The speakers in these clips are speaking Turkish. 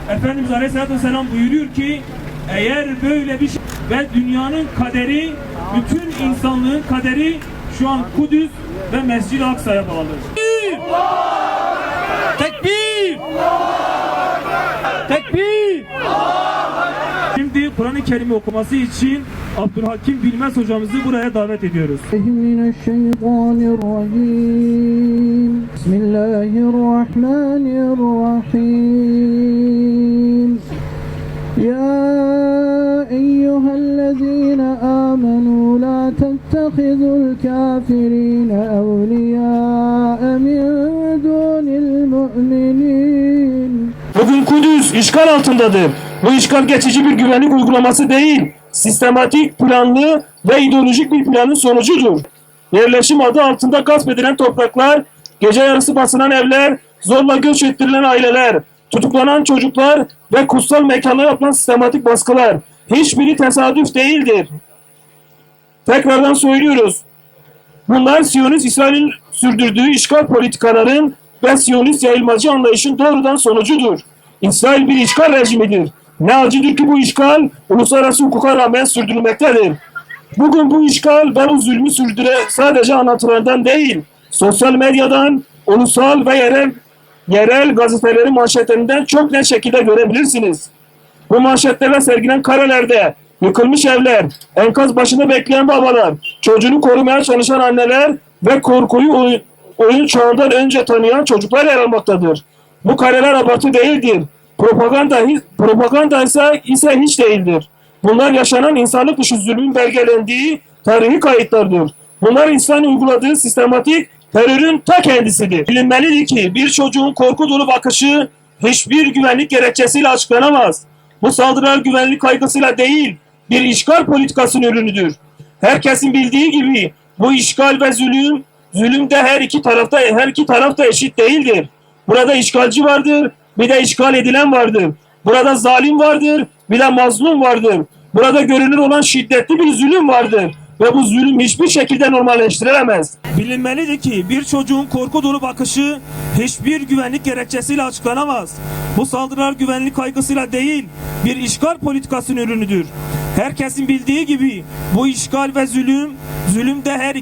Efendimiz Aleyhisselatü Vesselam buyuruyor ki eğer böyle bir şey ve dünyanın kaderi, bütün insanlığın kaderi şu an Kudüs ve Mescid-i Aksa'ya bağlı. Tekbir! Tekbir! Şimdi Kur'an-ı Kerim'i okuması için Abdülhakim Bilmez hocamızı buraya davet ediyoruz. Mineşşeytanirracim. Bismillahirrahmanirrahim. Ya eyyühellezine amenu la tettehizul kafirine evliya min dunil mu'minin. Bugün Kudüs işgal altındadır. Bu işgal geçici bir güvenlik uygulaması değil, sistematik, planlı ve ideolojik bir planın sonucudur. Yerleşim adı altında gasp edilen topraklar, gece yarısı basılan evler, zorla göç ettirilen aileler, tutuklanan çocuklar ve kutsal mekanlara yapılan sistematik baskılar hiçbiri tesadüf değildir. Tekrardan söylüyoruz. Bunlar Siyonist İsrail'in sürdürdüğü işgal politikaların ve Siyonist yayılmacı anlayışın doğrudan sonucudur. İsrail bir işgal rejimidir. Ne acıdır ki bu işgal uluslararası hukuka rağmen sürdürülmektedir. Bugün bu işgal ve bu zulmü sadece anlatılardan değil, sosyal medyadan, ulusal ve yerel gazetelerin manşetlerinden çok net şekilde görebilirsiniz. Bu manşetlerde sergilenen karelerde yıkılmış evler, enkaz başında bekleyen babalar, çocuğunu korumaya çalışan anneler ve korkuyu oyun çağından önce tanıyan çocuklar yer almaktadır. Bu kareler abartı değildir. Propaganda ise hiç değildir. Bunlar yaşanan insanlık dışı zulmün belgelendiği tarihi kayıtlardır. Bunlar insan uyguladığı sistematik terörün ta kendisidir. Bilinmelidir ki bir çocuğun korku dolu bakışı hiçbir güvenlik gerekçesiyle açıklanamaz. Bu saldırılar güvenlik kaygısıyla değil, bir işgal politikasının ürünüdür. Herkesin bildiği gibi bu işgal ve zulüm de her iki tarafta eşit değildir. Burada işgalci vardır, bir de işgal edilen vardır. Burada zalim vardır, bir de mazlum vardır. Burada görünür olan şiddetli bir zulüm vardır. Ve bu zulüm hiçbir şekilde normalleştirilemez. Bilinmelidir ki bir çocuğun korku dolu bakışı hiçbir güvenlik gerekçesiyle açıklanamaz. Bu saldırılar güvenlik kaygısıyla değil, bir işgal politikasının ürünüdür. Herkesin bildiği gibi bu işgal ve zulüm de her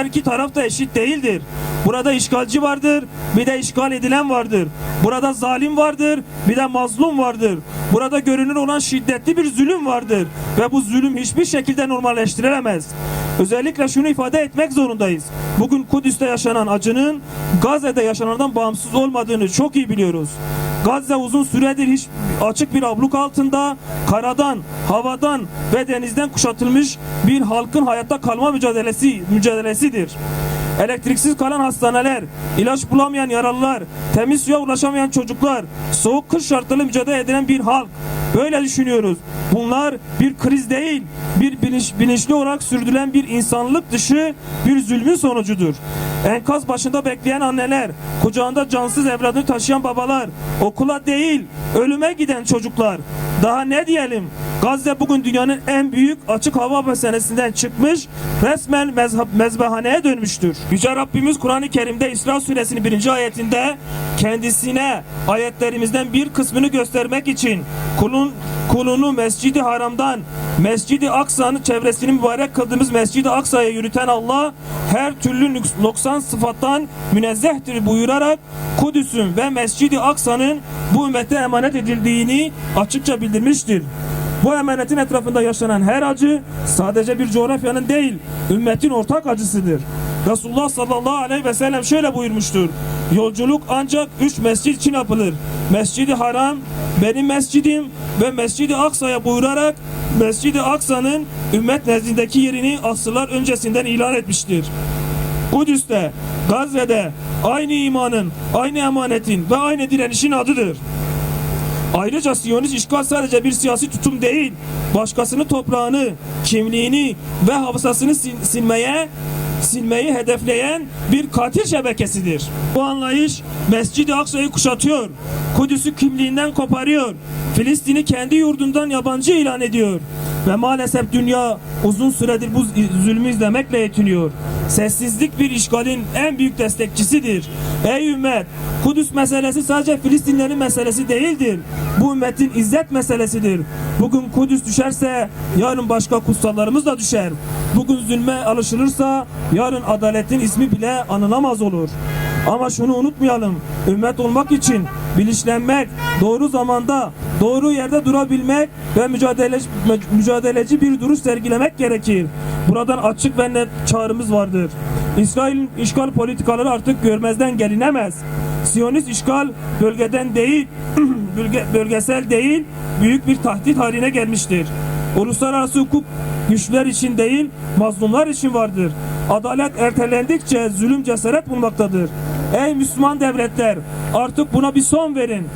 iki tarafta eşit değildir. Burada işgalci vardır, bir de işgal edilen vardır. Burada zalim vardır, bir de mazlum vardır. Burada görünür olan şiddetli bir zulüm vardır ve bu zulüm hiçbir şekilde normalleştirilemez. Özellikle şunu ifade etmek zorundayız. Bugün Kudüs'te yaşanan acının Gazze'de yaşanandan bağımsız olmadığını çok iyi biliyoruz. Gazze uzun süredir hiç açık bir abluk altında, karadan, havadan ve denizden kuşatılmış bir halkın hayatta kalma mücadelesidir. Elektriksiz kalan hastaneler, ilaç bulamayan yaralılar, temiz suya ulaşamayan çocuklar, soğuk kış şartlarıyla mücadele edilen bir halk. Böyle düşünüyoruz. Bunlar bir kriz değil, bir bilinçli olarak sürdürülen bir insanlık dışı bir zulmün sonucudur. Enkaz başında bekleyen anneler, kucağında cansız evladını taşıyan babalar, okula değil, ölüme giden çocuklar. Daha ne diyelim? Gazze bugün dünyanın en büyük açık hava hapishanesinden çıkmış, resmen mezbahaneye dönmüştür. Yüce Rabbimiz Kur'an-ı Kerim'de İsra suresinin 1. ayetinde kendisine ayetlerimizden bir kısmını göstermek için kulunu Mescid-i Haram'dan Mescid-i Aksa'nın çevresini mübarek kıldığımız Mescid-i Aksa'ya yürüten Allah her türlü noksan sıfattan münezzehtir buyurarak Kudüs'ün ve Mescid-i Aksa'nın bu ümmete emanet edildiğini açıkça bildirmiştir. Bu emanetin etrafında yaşanan her acı sadece bir coğrafyanın değil, ümmetin ortak acısıdır. Resulullah sallallahu aleyhi ve sellem şöyle buyurmuştur. Yolculuk ancak 3 mescid için yapılır. Mescid-i Haram, benim mescidim ve Mescid-i Aksa'ya buyurarak Mescid-i Aksa'nın ümmet nezdindeki yerini asırlar öncesinden ilan etmiştir. Kudüs'te, Gazze'de aynı imanın, aynı emanetin ve aynı direnişin adıdır. Ayrıca Siyonist işgal sadece bir siyasi tutum değil, başkasının toprağını, kimliğini ve hafızasını silmeyi hedefleyen bir katil şebekesidir. Bu anlayış Mescid-i Aksa'yı kuşatıyor. Kudüs'ü kimliğinden koparıyor. Filistin'i kendi yurdundan yabancı ilan ediyor. Ve maalesef dünya uzun süredir bu zulmü izlemekle yetiniyor. Sessizlik bir işgalin en büyük destekçisidir. Ey ümmet! Kudüs meselesi sadece Filistinlerin meselesi değildir. Bu ümmetin izzet meselesidir. Bugün Kudüs düşerse yarın başka kutsallarımız da düşer. Bugün zulme alışılırsa yarın adaletin ismi bile anılamaz olur. Ama şunu unutmayalım. Ümmet olmak için bilinçlenmek, doğru zamanda, doğru yerde durabilmek ve mücadeleci bir duruş sergilemek gerekir. Buradan açık ve net çağrımız vardır. İsrail'in işgal politikaları artık görmezden gelinemez. Siyonist işgal bölgeden değil, bölgesel değil, büyük bir tahdit haline gelmiştir. Uluslararası hukuk güçler için değil, mazlumlar için vardır. Adalet ertelendikçe zulüm cesaret bulmaktadır. Ey Müslüman devletler, artık buna bir son verin.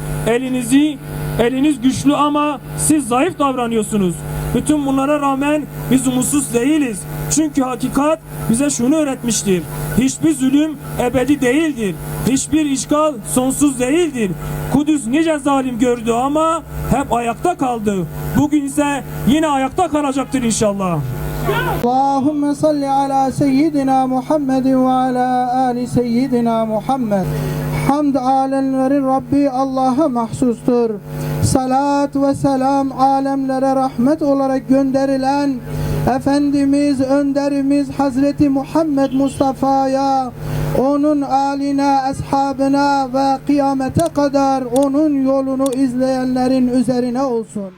Eliniz güçlü ama siz zayıf davranıyorsunuz. Bütün bunlara rağmen biz umutsuz değiliz. Çünkü hakikat bize şunu öğretmiştir. Hiçbir zulüm ebedi değildir. Hiçbir işgal sonsuz değildir. Kudüs nice zalim gördü ama hep ayakta kaldı. Bugün ise yine ayakta kalacaktır inşallah. Allahümme salli ala seyyidina Muhammedin ve ala ali seyyidina Muhammed. Hamd alemlerin Rabbi Allah'a mahsustur. Salat ve selam alemlere rahmet olarak gönderilen Efendimiz, önderimiz Hazreti Muhammed Mustafa'ya, onun âline, ashabına ve kıyamete kadar onun yolunu izleyenlerin üzerine olsun.